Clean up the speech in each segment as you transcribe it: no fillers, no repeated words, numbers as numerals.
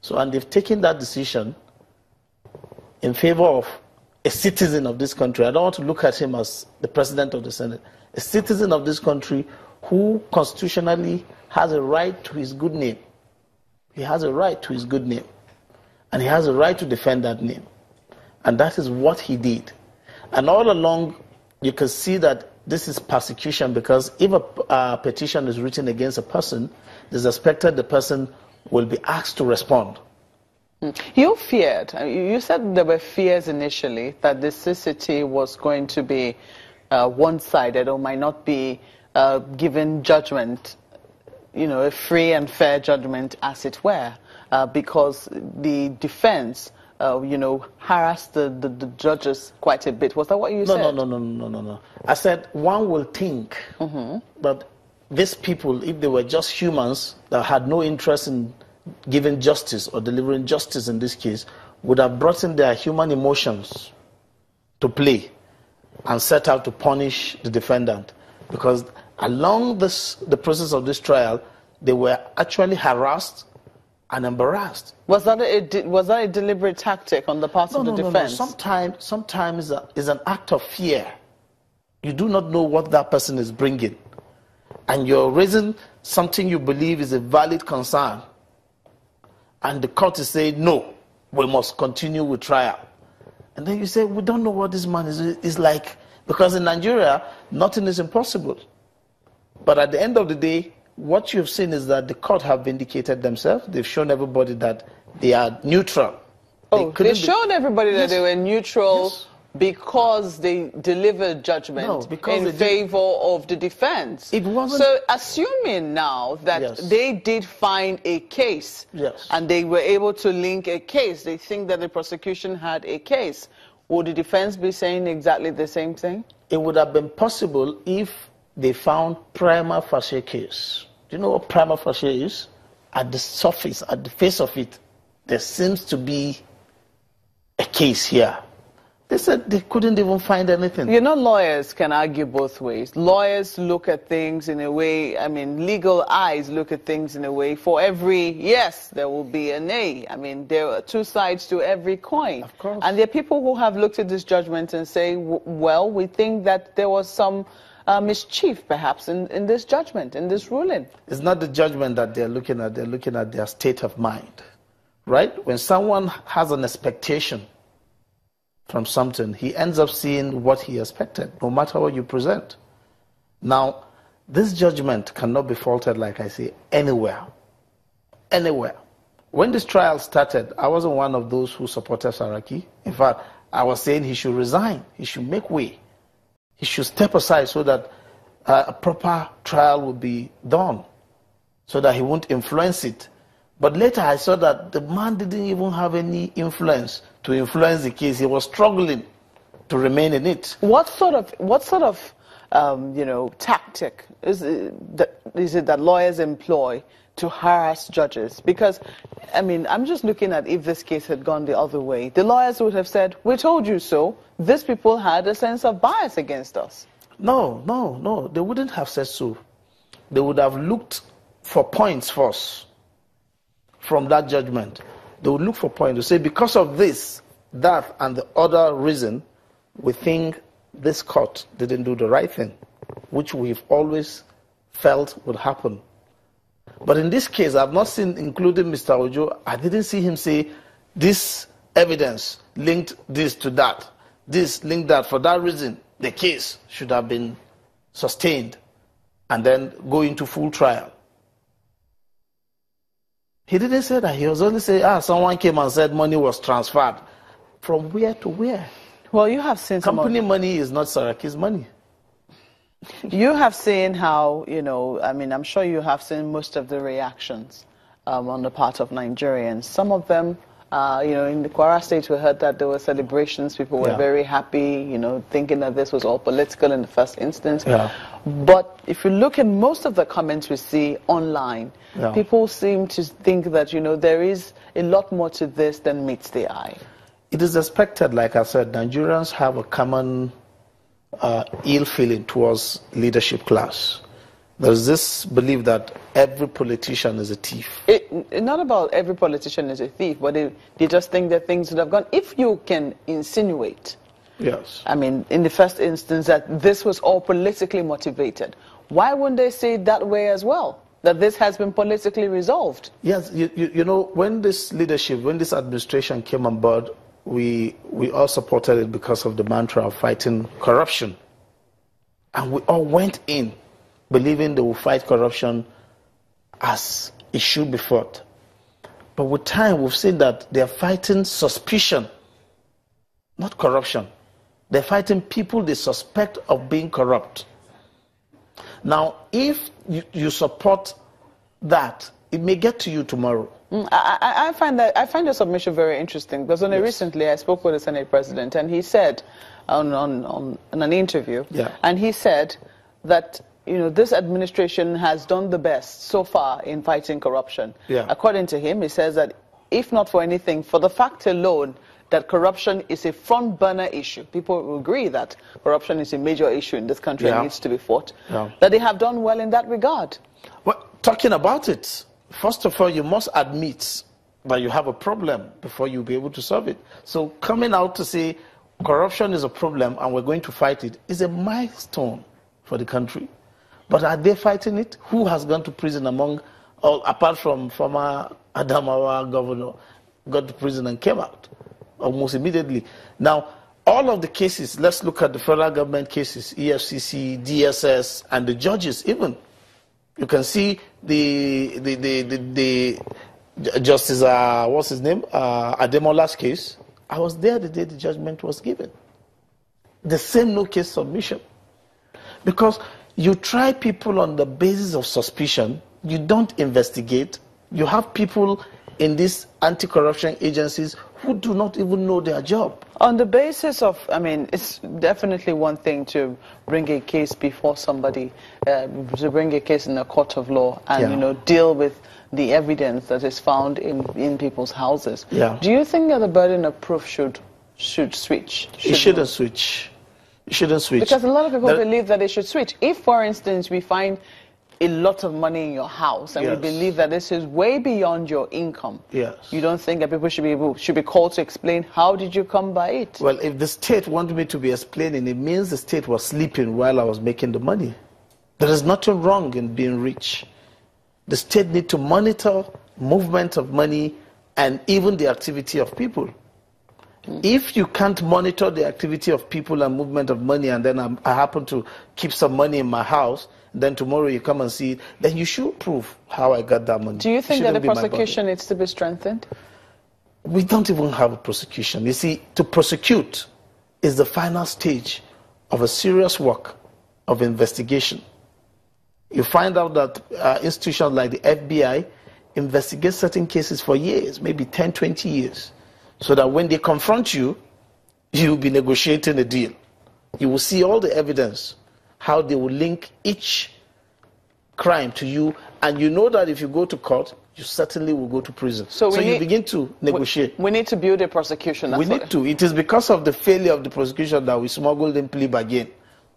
So, and they've taken that decision in favor of a citizen of this country. I don't want to look at him as the president of the Senate. A citizen of this country who constitutionally has a right to his good name. He has a right to his good name. And he has a right to defend that name. And that is what he did. And all along, you can see that this is persecution, because if a petition is written against a person, it's expected the person will be asked to respond. You feared, you said there were fears initially that the CCT was going to be one-sided or might not be given judgment, a free and fair judgment, as it were, because the defense, harassed the judges quite a bit. Was that what you said? No. I said one will think that these people, if they were just humans that had no interest in giving justice or delivering justice in this case, would have brought in their human emotions to play and set out to punish the defendant. Because along the process of this trial, they were actually harassed and embarrassed. Was that a deliberate tactic on the part of the defense? No. Sometimes it's an act of fear. You do not know what that person is bringing. And you're raising something you believe is a valid concern. And the court is saying, no, we must continue with trial. And then you say, we don't know what this man is like. Because in Nigeria, nothing is impossible. But at the end of the day, what you've seen is that the court have vindicated themselves. They've shown everybody that they are neutral. They showed everybody that they were neutral because they delivered judgment in favor of the defense. It wasn't. So assuming now that they did find a case and they were able to link a case, they think that the prosecution had a case, would the defense be saying exactly the same thing? It would have been possible if they found prima facie case. Do you know what prima facie is? At the surface, at the face of it, there seems to be a case here. They said they couldn't even find anything. Lawyers can argue both ways. Lawyers look at things in a way, legal eyes look at things in a way. For every yes, there will be a nay. There are two sides to every coin. Of course. And there are people who have looked at this judgment and say, well, we think that there was some mischief, perhaps, in this judgment, in this ruling. It's not the judgment that they're looking at their state of mind, right? When someone has an expectation from something, he ends up seeing what he expected, no matter what you present. Now, this judgment cannot be faulted, like I say, anywhere. Anywhere. When this trial started, I wasn't one of those who supported Saraki. In fact, I was saying he should resign, he should make way. He should step aside so that a proper trial would be done, so that he won't influence it. But later I saw that the man didn't even have any influence to influence the case. He was struggling to remain in it. What sort of tactic is it that lawyers employ to harass judges? Because, I'm just looking at if this case had gone the other way. The lawyers would have said, we told you so. These people had a sense of bias against us. No. They wouldn't have said so. They would have looked for points first from that judgment. They would look for points to say, because of this, that, and the other reason, we think this court didn't do the right thing, which we've always felt would happen. But in this case, I've not seen, including Mr. Ojo, I didn't see him say, this evidence linked this to that, this linked that. For that reason, the case should have been sustained and then go into full trial. He didn't say that. He was only saying, someone came and said money was transferred. From where to where? Well, you have seen company money is not Saraki's money. You have seen how, I'm sure you have seen most of the reactions on the part of Nigerians. Some of them, in the Kwara State, we heard that there were celebrations. People were very happy, thinking that this was all political in the first instance. Yeah. But if you look at most of the comments we see online, people seem to think that, there is a lot more to this than meets the eye. It is expected, like I said, Nigerians have a common ill feeling towards leadership class. There's this belief that every politician is a thief. It's not about every politician is a thief, but they just think that things would have gone. If you can insinuate, yes, I mean, in the first instance, that this was all politically motivated, why wouldn't they say it that way as well? That this has been politically resolved? Yes, you know, when this leadership, when this administration came on board, we all supported it because of the mantra of fighting corruption. And we all went in believing they will fight corruption as it should be fought. But with time, we've seen that they're fighting suspicion, not corruption. They're fighting people they suspect of being corrupt. Now, if you support that, it may get to you tomorrow. I find your submission very interesting, because only recently I spoke with the Senate President, and he said on an interview, and he said that, you know, this administration has done the best so far in fighting corruption. According to him, he says that if not for anything, for the fact alone that corruption is a front burner issue, people will agree that corruption is a major issue in this country and needs to be fought, that they have done well in that regard. Well, talking about it, first of all, you must admit that you have a problem before you'll be able to solve it. So coming out to say corruption is a problem and we're going to fight it is a milestone for the country. But are they fighting it? Who has gone to prison among all, apart from former Adamawa governor, got to prison and came out almost immediately? Now, all of the cases, let's look at the federal government cases, EFCC, DSS, and the judges even. You can see the Justice, what's his name, Ademola's case. I was there the day the judgment was given. The same no case submission. Because you try people on the basis of suspicion, you don't investigate. You have people in these anti-corruption agencies who do not even know their job. On the basis of, I mean, it's definitely one thing to bring a case before somebody, to bring a case in a court of law and, you know, deal with the evidence that is found in people's houses. Do you think that the burden of proof should switch? It shouldn't switch. It shouldn't switch. Because a lot of people believe that it should switch. If, for instance, we find a lot of money in your house and we believe that this is way beyond your income, you don't think that people should be called to explain how did you come by it? Well, if the state wanted me to be explaining, it means the state was sleeping while I was making the money. There is nothing wrong in being rich. The state needs to monitor movement of money and even the activity of people. If you can't monitor the activity of people and movement of money, and then I happen to keep some money in my house, then tomorrow you come and see it, then you should prove how I got that money. Do you think that the prosecution needs to be strengthened? We don't even have a prosecution. You see, to prosecute is the final stage of a serious work of investigation. You find out that institutions like the FBI investigate certain cases for years, maybe 10, 20 years. So that when they confront you, you'll be negotiating a deal. You will see all the evidence, how they will link each crime to you, and you know that if you go to court, you certainly will go to prison. So you begin to negotiate. We need to build a prosecution. We need to. It is because of the failure of the prosecution that we smuggled in plea bargain,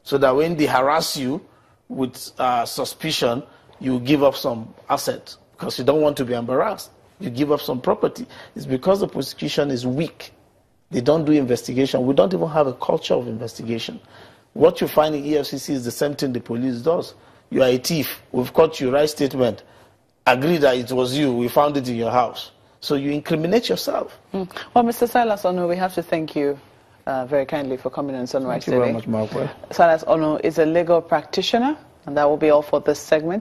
so that when they harass you with suspicion, you give up some assets because you don't want to be embarrassed. You give up some property. It's because the prosecution is weak. They don't do investigation. We don't even have a culture of investigation. What you find in EFCC is the same thing the police does. You are a thief. We've caught you. Write statement. Agree that it was you. We found it in your house. So you incriminate yourself. Well, Mr. Silas Ono, we have to thank you very kindly for coming on Sunrise today. Thank you very much, Mark. Silas Ono is a legal practitioner, and that will be all for this segment.